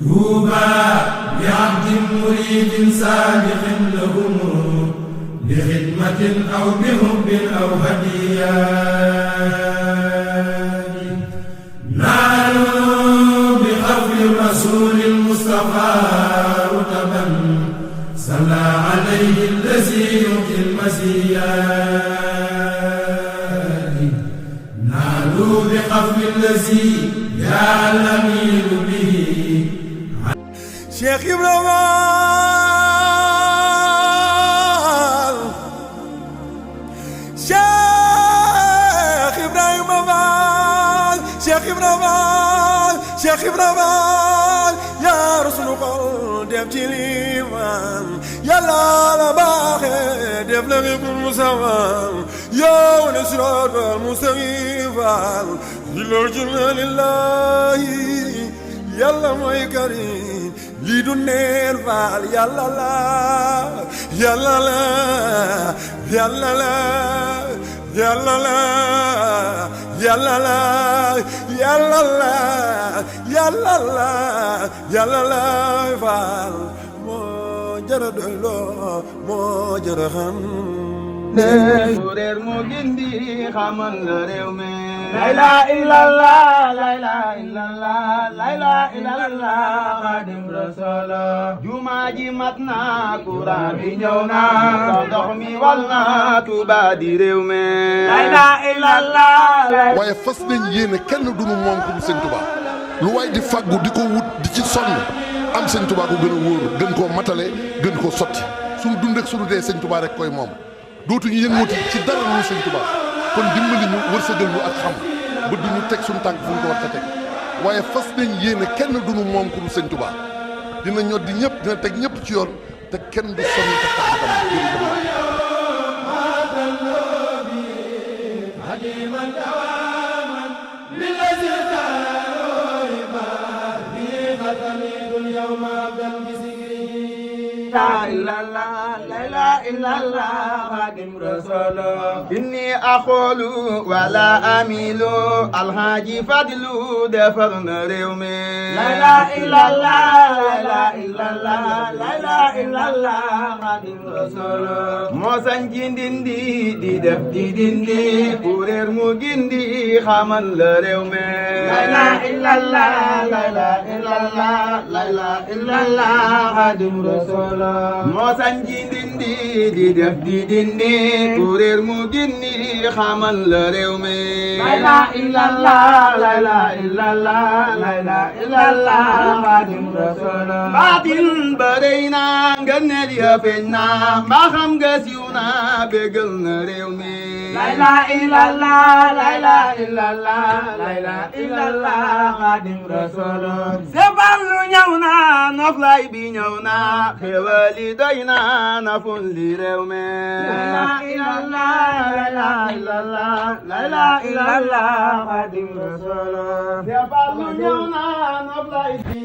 طوبى لعبد مريد سابق لهم بخدمة أو بحب أو هديات نالوا بخوف الرسول المصطفى رتبا صلى عليه الذي يؤتي المزيات نالوا بخوف الذي جاء الأمير به Cheikh Ibrahima Cheikh Ibrahima Cheikh Ibrahima Cheikh Ibrahima yaa Rasul xol def ci liimaan Yàlla la baaxee def la ngeen musawal yow ne siraatal mustaqiim lillahi Yàlla mooy karim lii du neen faal Yàlla la Yàlla la Yàlla la Yàlla la Yàlla la Yàlla la Yàlla la Yàlla la faal moo jara doyloo moo jara xam réer moo gindi xamal la réew mi la ilaha illallah la ilaha illallah la ilaha illallah Xaadim Rasul jumaa ji mat na courant bi ñëw na ndox mi wal na Tuuba di réew mi la ilaha illallah waaye fas nañ yéene kenn duñu moom ku Sëñ Tuuba lu waay di faggu di ko wut di ci sonn am Sëñ Tuuba ko gën a wóor gën koo matale gën koo sotti suñu dund ak suñu dee Sëñ Tuuba rek koy moom dootuñu yëngati ci dara lu Sëñ Tuuba kon dimbali ñu wërsëgal ñu ak xam ba duñu teg suñu tànk fu ñu ko war a teg waaye fas nañ yéene kenn duñu moom ku Sëñ Tuuba dina ñoddi ñëpp dina teg ñëpp ci yoon te kenn du sonn te tax tam لا إله إلا الله خادم رسول إني أقول ولا أميل الحاج فضل دفرنا ريومي لا إله إلا الله لا إله إلا الله لا إله إلا الله خادم رسول موسى جندي دي دف دي دندي كورير مو جندي خامن ريومي لا إله إلا الله لا إله إلا الله لا إله إلا الله خادم رسول moo sanji dindi di def di dindi kuréer mu gindi xamal la réew mi la ilaha illallah la ilaha illallah la ilaha illallah Xaadim Rasul baatin bërëy na ngëneel ya feeñ na mbaa xam nga siiw na bégal na réew mi la ilaha illallah la ilaha illallah la ilaha illallah Xaadim Rasul sebal lu ñëw na noflay bi ñëw na xéwali doy na nafun li réew mi la ilaha illallah la ilaha illallah la ilaha illallah Xaadim Rasul sebal lu ñëw na noflay bi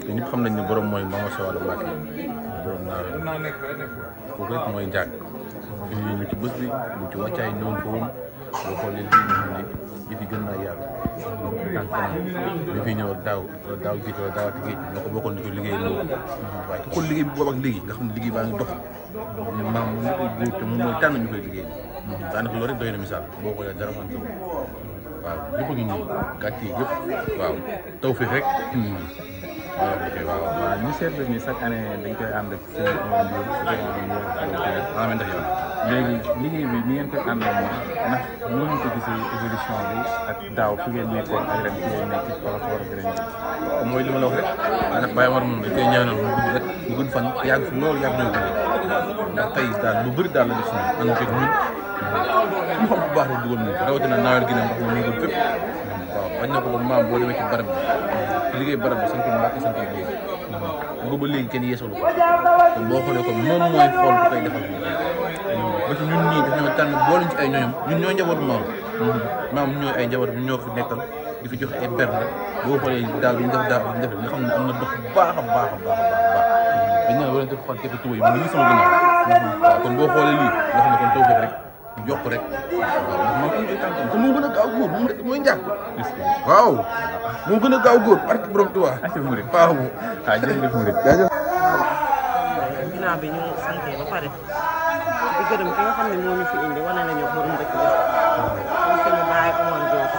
te ñëpp xam nañ ne borom mooy Mama Sow Walo Mbacke borom naa kooku rek mooy njaag fii ñu ci bés bi ñu ci wàccaay ñëwoon ko woon boo xoolee lii ñu xam ne yi fi gën naa yàgg tànk kanam bi fi ñëw daaw géej wala daawaati géej ñoo ko bokkoon di ko liggéey loolu waaye ku xool liggéey bi boobu ak léegi nga xam ne liggéey baa ngi dox ne maam mu ñu koy góor te moom mooy tànn ñu koy liggéey daanaka loolu rek doy na misaal boo ko yaa dara man ko waaw yëpp a ngi nii gàtt yi yëpp waaw taw fi rek waaw ñu seetlu ni chaque année dañ koy ànd ak léegi liggéey bi ni ngeen koy àndal moom ndax mënuñ ko gisee évolution bi ak daaw fi ngeen nekkoon ak ren fi ngeen nekk par rapport ak ren bi mooy li ma la wax rek ndax Baye Omar moom dañ koy ñaanal mu gudd rek mu gudd fan yàgg fi loolu yàgg ñoo gunge ndax tey daal lu bëri daal la def suñu ànd ak ñun mu xam bu baax rek dugal nañ ko rawatina nawet gi ne ndox mi nekkul fépp waaw bañ na ko ba maam boo demee ci barab bi liggéey barab bi sant Mbàkke sant liggéey boobu ba léegi kenn yeesalu ko kon boo xoolee ko moom mooy xool bu koy defal ba ci ñun ñii dañoo tànn booluñ ci ay ñoñam ñun ñoo njabootu maam ñooy ay njaboot ñun ñoo fi nekkal di fi joxe ay berne boo xoolee daal bi ñu def daal bi ñu def nga xam ne am na dox bu baax a baax a baax a baax dañ naan warante xool kefe tuba yi mu ngi sama ginnaaw waaw kon boo xoolee lii nga xam ne kon tawfeex rek yokk rek waaw ndax maam am ay tànkam te moo gën a gaaw góor moom rek mooy njàkk waaw moo gën a gaaw góor barke borom Tuubaa waaw jërëjëf Murid ginnaaw bi ñu sante ba pare di gërëm ki nga xam ne moo ñu fi indi wane nañu borom dëkk bi ñu suñu baay Omar Diop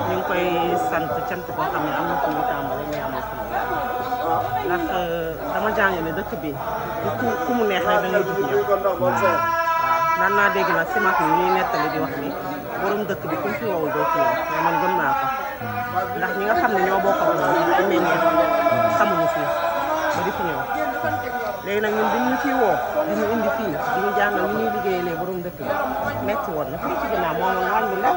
ñu ngi koy sant cant koo xam ne am na fu mu tàmbale mais amul fu mu yàlla ndax dama jàng ne dëkk bi ku mu neex rek da ngay dugg ñëw waaw naan naa dégg nag si mag yi ñuy nettali di wax ni borom dëkk bi ku mu fi wowul doo fi ñëw mais man gëm naa ko ndax ñi nga xam ne ñoo bokk ak moom ay meññeef xamuñu fii ba di fi ñëw léegi nag ñun bi ñu fii woo di ñu indi fii di ñu jàngal ñu ñuy liggéeyalee borom dëkk bi metti woon na fii ci ginnaaw moo moom wàññi ndaw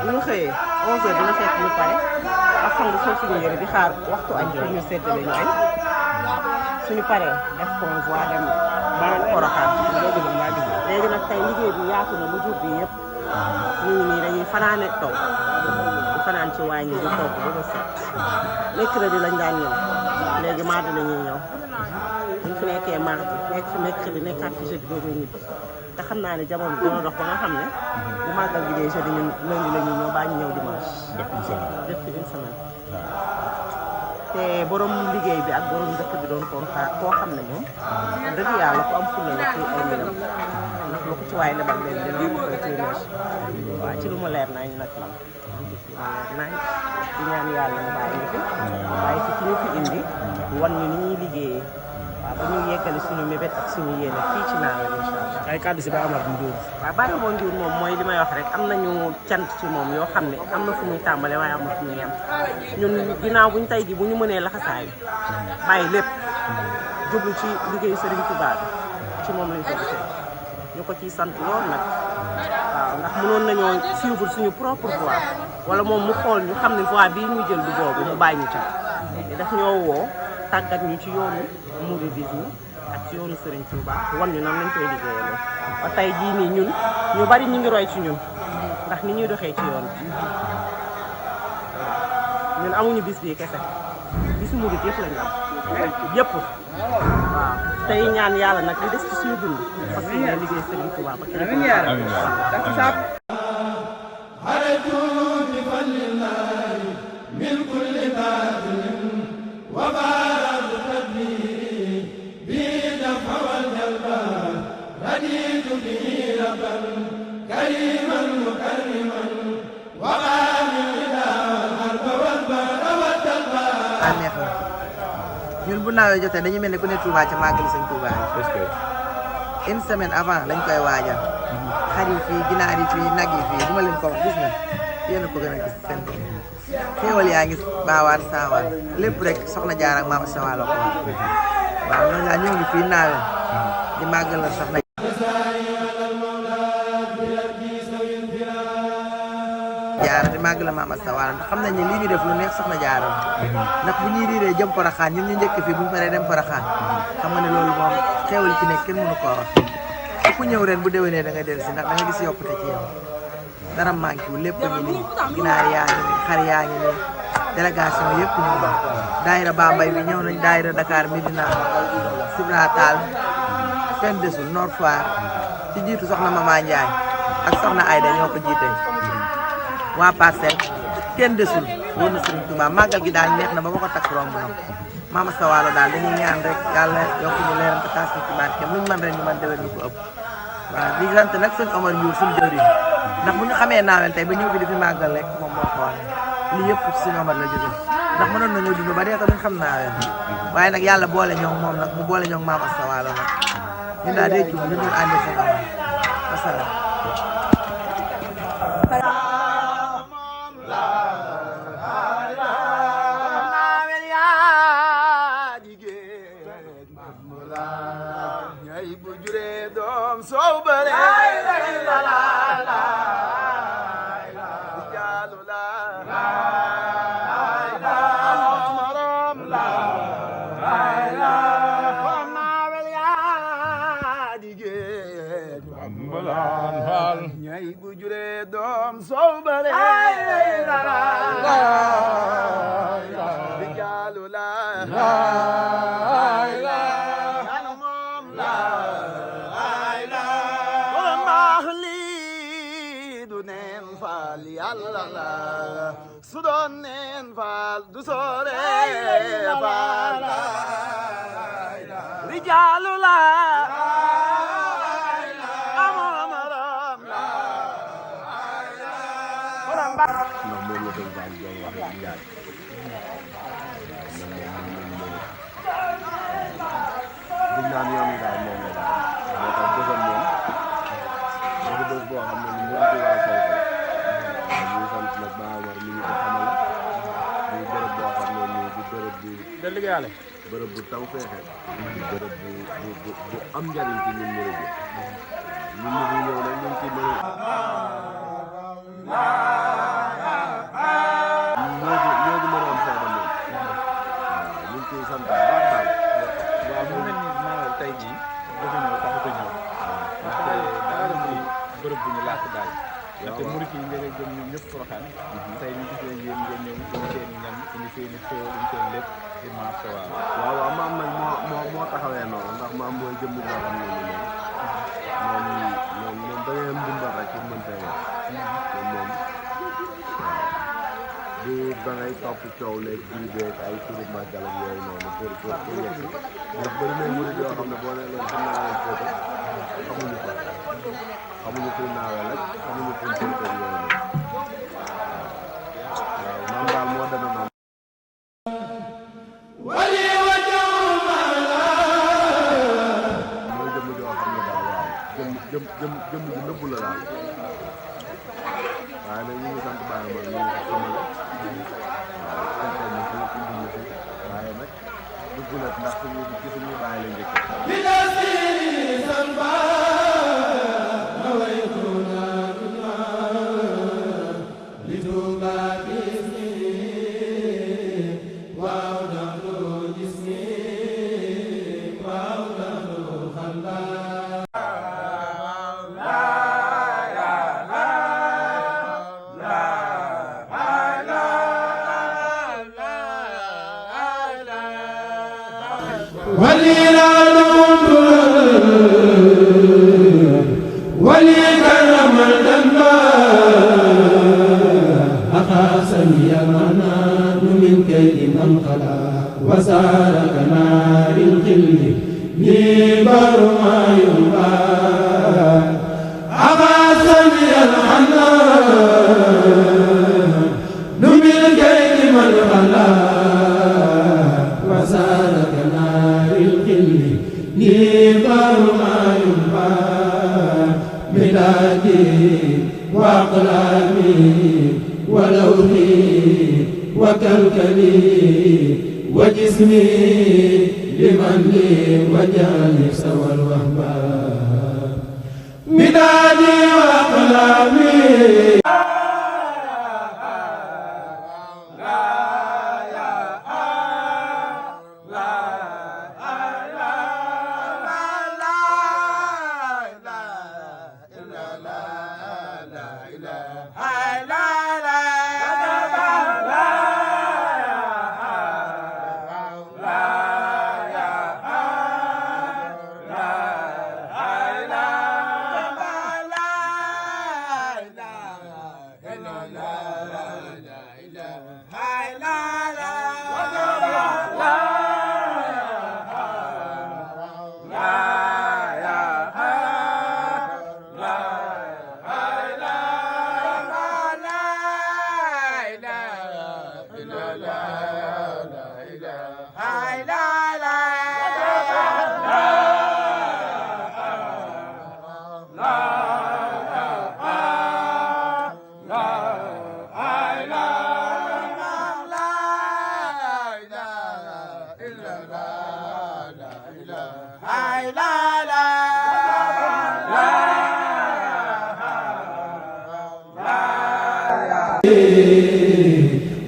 bu ñu xëyee 11h dina fekk ñu pare ak xam nga soo suñu yëre di xaar waxtu añ pour ñu seddale ñu añ suñu paree def convoi dem ba Porokhane léegi nag tey liggéey bi yaatu na lu jur bi yëpp ñu ngi nii dañuy fanaane taw di fanaan ci waañ yi di toog ba ba set mercredi lañ daan ñëw léegi mardi la ñuy ñëw bu ñu fi nekkee mardi nekk fi mercredi nekkaat fi jeudi boobu ñibbi te xam naa ne jamono dina dox ba nga xam ne bu màggal bi dee jeudi ñun lundi la ñuy ñëw baa ñu ñëw dimanche def fi une semaine te borom liggéey bi ak borom dëkk bi doon koo xam ne moom dëgg yàlla ku am fulla la ci ay mbiram ndax lu ko ci waay lebal leen dina ko koy téeméer waaw ci lu ma leer nañ nag man ci lu ma leer nañ di ñaan yàlla mu bàyyi ñu fi bàyyi fi ci ñu fi indi wan ñu ni ñuy liggéeyee waaw ba ñu yeggali suñu mébét ak suñu yéene fii ci Naawel incha allah. ay kàddu si Baye Omar Ndour. waaw Baye Omar Ndour moom mooy li may wax rek am nañu cant ci moom yoo xam ne am na fu muy tàmbale waaye am na fu muy yem ñun ginnaaw buñ tey ji bu ñu mënee laxasaayu bàyyi lépp jublu ci liggéeyu Serigne Touba bi ci moom lañ ko gisee ñu ko ciy sant lool nag waaw ndax mënoon nañoo suivre suñu propre voie wala moom mu xool ñu xam ne voie bii ñu jël du boobu mu bàyyi ñu ci te daf ñoo woo tàggat ñu ci yoonu mouridisme ak ci yoonu Serigne Touba wan ñu nan lañ koy liggéeyaloo ba tey jii nii ñun ñu bari ñu ngi roy ci ñun ndax ni ñuy doxee ci yoon ñun amuñu bis bii kese bisu murid yëpp lañu am yëpp waaw tey ñaan yàlla nag li des ci suñu dund parce que ñooy liggéey Serigne Touba ba kenn neex na ñun bu nawee jotee dañu mel ne ku ne Touba ca màggal Sëñ Touba yi une semaine avant lañ koy waajal xar yi fii ginaar yi fii nag yi fii duma leen ko wax gis na yéen a ko gën a gis seen xéewal yaa ngi baawaan saawaan lépp rek soxna Jaara ak Maama Sawa la ko wax waaw noonu laa ñoo ngi fii Naawel di màggal la soxna Jaara di màggal la Maama Sawa ndax xam nañ ne lii ñu def lu neex soxna Jaara ndax bu ñuy riiree jëm Porokhane ñun ñu njëkk fii bu ñu paree dem Porokhane xam nga ne loolu moom xéewal ci nekk kenn mënu koo wax ku ñëw ren bu déwénee da nga dellu si ndax da nga gis yokkute ci yow dara manqué wu lépp ngi nii ginaar yaa ngi nii xar yaa ngi nii délégation yëpp ñu ngi daayira Bambey bi ñëw nañ daayira Dakar Medina Sibra Tall fenn desul Nord Foire ci jiitu soxna Mama Ndiaye ak soxna Ayda ñoo ko jiite waa Parcelles kenn desul wóor na Serigne Touba màggal gi daal neex na ba ma ko takk romb na Mama Sawalo daal dañuy ñaan rek yàlla yokk ñu leeram te taas ci barkeem lu ñu mën ren ñu mën déwén ñu ko ëpp waaw di sant nag sëñ Omar Ndiour suñu jëwriñ ndax bu ñu xamee Naawel tey ba ñëw fi di fi màggal rek moom moo ko wax lii yëpp ci sëñ Omar la jóge ndax mënoon nañoo dund ba dee ko duñ xam Naawel waaye nag yàlla boole ñoom moom nag mu boole ñoom Mama Sawalo nag ñun daal day jub ñu doon àndee sëñ Omar wasalaam bu juree doom soo bare ñay bu juree doom sow bare rijaalu la yanu moom la borom baax lii du neen faal yàlla la su doon neen faal du soore faal rijaalu la ndax moom la doon baal doon wax ak njaay buñ naan yoon yi daal moom la daal moo tax bëggoon moom dafa bés boo xam ne ñu ngi war a fay ko ñu sant nag Ba Amar mi ñu ko xamal muy bërëb boo xam ne nii du bërëb bu da liggéeyale bërëb bu taw feexe bërëb bu am njariñ ci ñun mënu ji ñun ñu fi ñëw nag ñu ngi ci mën ñoo di mën a am seede moom waaw ñu ngi ciy sant bu baax daal waaw mu mel ni maanaam tey jii dafa ñëw taxut a ñëw ndaxte daa am ni bërëb bu ñu làkk daal ndaxte murit yi nga jëm ñoom ñëpp Porokhane tey ñu gis leen yéen ngeen ñëw indi seen i ñam indi seen i xéwal indi seen lépp di marché waaw maam nag moo taxawee noonu ndax maam mooy jëmm boo xam ne ni moom da ngeen dimbal rek pour mën tey wax moom du da ngay topp coow léegi bii beeg ay turu màggal ak yooyu noonu pour yegg si ndax bëri na murid yoo xam ne boo nee leen xam naa leen foofu xamuñu ko xamuñu pour naawee rek xamuñu pour foofu yooyu noonu waaw maam daal moo demee noonu. mooy jëmm joo xam ne daal waaw jëm ju nëbbu la daal waaye nag ñu ngi sant Baye Amar ñu ngi ko xamal waaw fekkee ñu fi indi ñu fi waaye nag dugg na ndax ci suñuy bàyyi la njëkk وسارك نار الخل نيبر ما ينبع عباسني الحنان نمل كيد من خلا وسارك نار الخل نيبر ما ينبع مدادي وأقلامي ولوحي وكلكلي وجسمي لمن لي وجعلني سوى الوهبان مدادي وأقلامي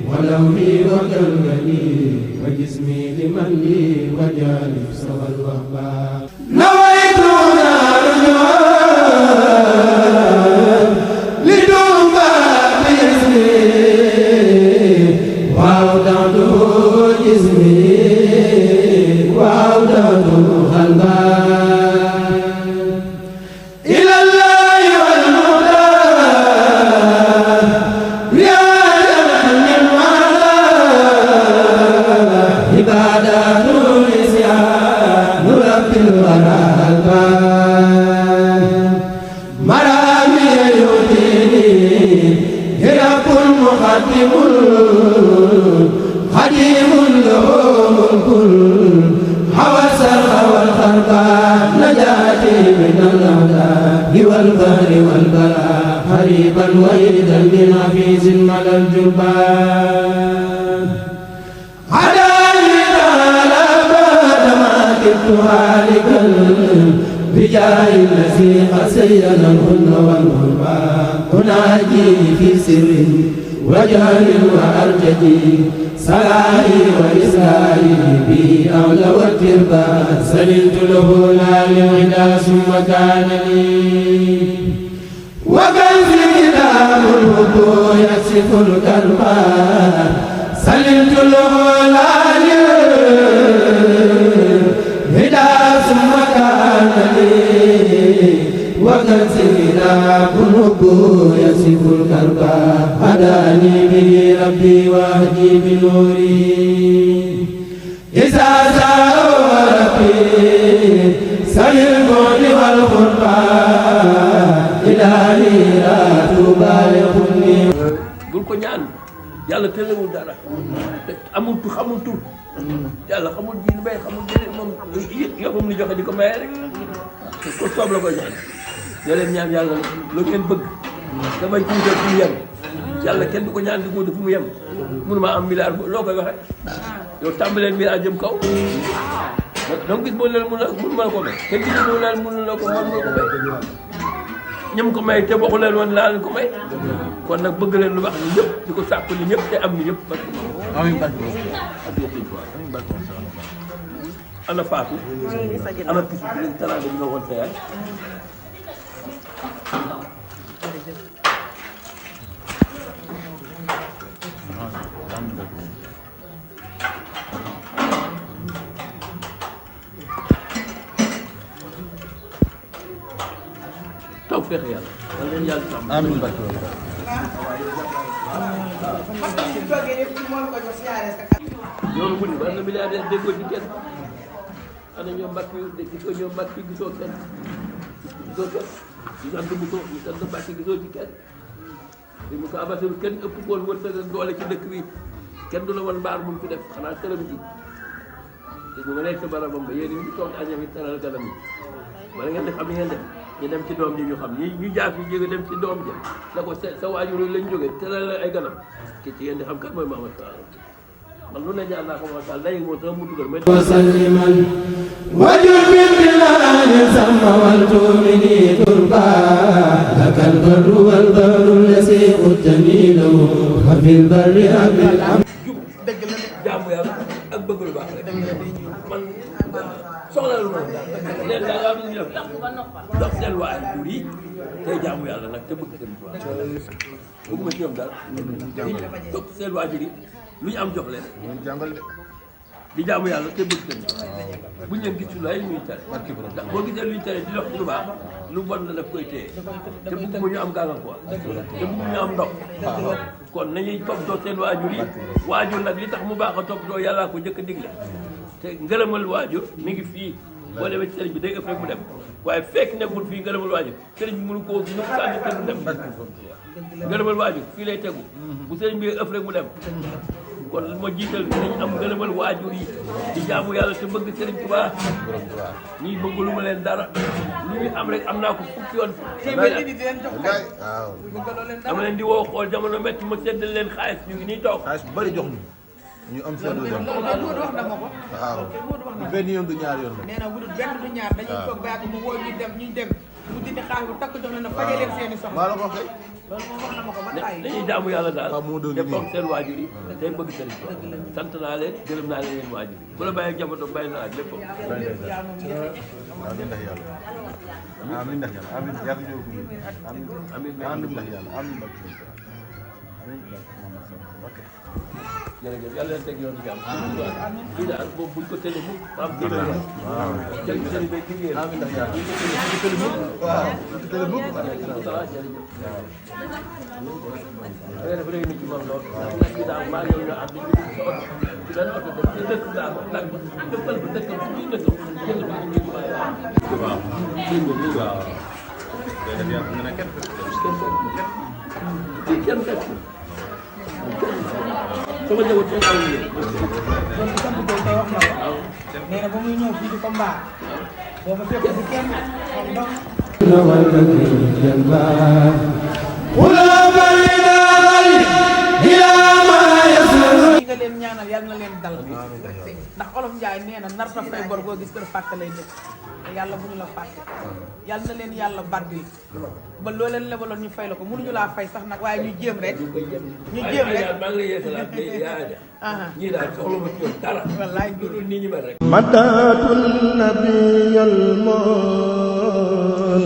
ولوني وكلكلي وجسمي لمن لي وجالي سوى الوهبان نويت نار قريبا وإذا من حفيظ مدى الجبان هداني تعالى بعدما كنت هالكا بجاه الذي سينا الهن والغربان أناجي في سر وجهل وأرجدي سلائي وإسرائي بي أولى والتربان سلمت له لا للغدا ثم كان لي وكنز كتاب الوضوء يكشف الكربان سلمت له لا للغدا ثم كان لي وكنز كتاب الوضوء يكشف الكربان هداني به ربي واهدي بنوري إذا زاروا ربي سل الكون والقربان إلهي لا تبالغني bul ko ñaan yàlla tëlewul dara amul tu xamul tur yàlla xamul ji li may xamul jëlee moom yëppam li joxe di ko maye rek ko soob la ko ñaan yoo leen ñaan yàlla lu ngeen bëgg damay tuutal fu mu yem yàlla kenn du ko ñaan di gudd fu mu yem mënuma am milliard loo koy waxe yow tàmbaleen milliard jëm kaw donc gis boo leen mun ma la ko may kenn gis boo leen mun la ko mën ma ko may ñëm ko may te waxu leen woon laa leen ko may kon nag bëgg leen lu wax ni ñëpp di ko sàkku ni ñëpp te am ni ñëpp parce que ana Fatou ana pis bi talaa bi nga woon sa yaay taw fexe yàlla wala leen yàlla sàmm amiin yoonu mu ni war na milliardaire déggoo ci kenn ana ñoom mbàkk yu gisoo ñoom mbàkk yu gisoo kenn ñu sant bu ko ñu sant mbàkk gisoo ci kenn di mu ko abasul kenn ëpp koon wërsëg ak doole ci dëkk bi kenn du la woon mbaar mu fi def xanaa këram ji te ñu nga nekk sa barabam ba yéen ñu toog añam yi teral kanam yi wala ngeen def am li ngeen def ñu dem ci doom ji ñu xam ñu jaar fi jóge dem ci doom ji la ko sa waajur lañ jóge teral la ay ganam ki ci ngeen di xam kat mooy Mamadou Fall man lu ne ñaan naa ko Mamadou Fall day moo sama mu dugal may وسلما وجر بالبلاد ثم والتؤمني تربى لك البر والبر الذي قدتني له وفي البر أبي الأمر jaamu yàlla ak bëgg lu baax rek man soxla lu ma leen da nga am ñu def dox seen waay jur yi tey jaamu yàlla nag te bëgg seen tubaab bëgguma ci ñoom daal dox seen waajur yi lu ñu am jox leen di jaamu yàlla te bëgg seen buñ leen gis lay ñuy tere ndax boo gisee luy tere di dox ci lu baax lu bon la daf koy téye te bëgguma ñu am gàllankoor te bëgguma ñu am ndox kon nañuy toppatoo seen waajur yi waajur nag li tax mu baax a toppatoo yàllaa ko njëkk a digle te ngërëmal waajur mi ngi fii boo demee ci sëriñ bi day ëpp rek mu dem waaye fekk nekkul fii ngërëmal waajur sëriñ bi mënu koo nu sànni te du dem ngërëmal waajur fii lay tegu bu sëriñ bi ëpp rek mu dem kon ma jiital nañ am ngërëmal waajur yi di jaamu yàlla te bëgg sëriñ Tuubaa ñii bëgg lu ma leen dara lu ñu am rek am naa ko fukki yoon dama leen di woo xool jamono métti ma seddal leen xaalis ñu ngi nii toog xaalis bu bëri jox ñu am solo jox wax na ma ko. waaw du benn yoon du ñaar yoon la. nee na wudul benn du ñaar dañuy toog ba mu woo ñu dem mu dindi xaalis bu takk jox leen na fajee leen seeni soxla. maa la ko kay. loolu moom wax na ma ko ba tàyyi. dañuy jaamu yàlla daal waaw moo doon te foog seen waajur yi tey bëgg seen sant naa leen gërëm naa leen yéen waajur yi bu la bàyyee jamono bàyyi naa ak lépp amiin ndax yàlla amiin ndax yàlla amiin yàlla ñëw ko amiin amiin ndax yàlla amiin jërëjëf yàlla leen teg yoonu jàmm lii daal boobu buñ ko tëlee mukk am jël seen bay jigéen amiin ndax yàlla buñ ko tëlee mukk waaw buñ ko tëlee mukk jërëjëf def réew mi ci moom lool nag yi daal maa yow ñu ànd ñu sa oto ci benn oto dem ci dëkk gaa ko nag dëkkal bu dëkkam ci biir dëkkam jël ko ñu waaw waaw kenn fekk sama njaboot kenn amul yéen. donc sant boobu tey wax na ko. nee na ba muy ñëw fii di ko mbaar. boobu fekk si kenn moom donc. leen ñaanal yal na leen dal ndax olof Njaay nee na nar ta fay bor boo gis kër fàtte lay dëkk te yàlla bu ñu la fàtte yal na leen yàlla bardi ba loo leen lebaloon ñu fay la ko mënuñu laa fay sax nag waaye ñu jéem rek ñu jéem rek maa ngi lay yeesalaat ñii daal soxla ma ci yow dara wallaay lu dul nii ñu mel rek matatul nabiyal moon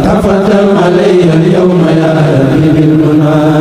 تفضل علي اليوم يا ربي بالمنى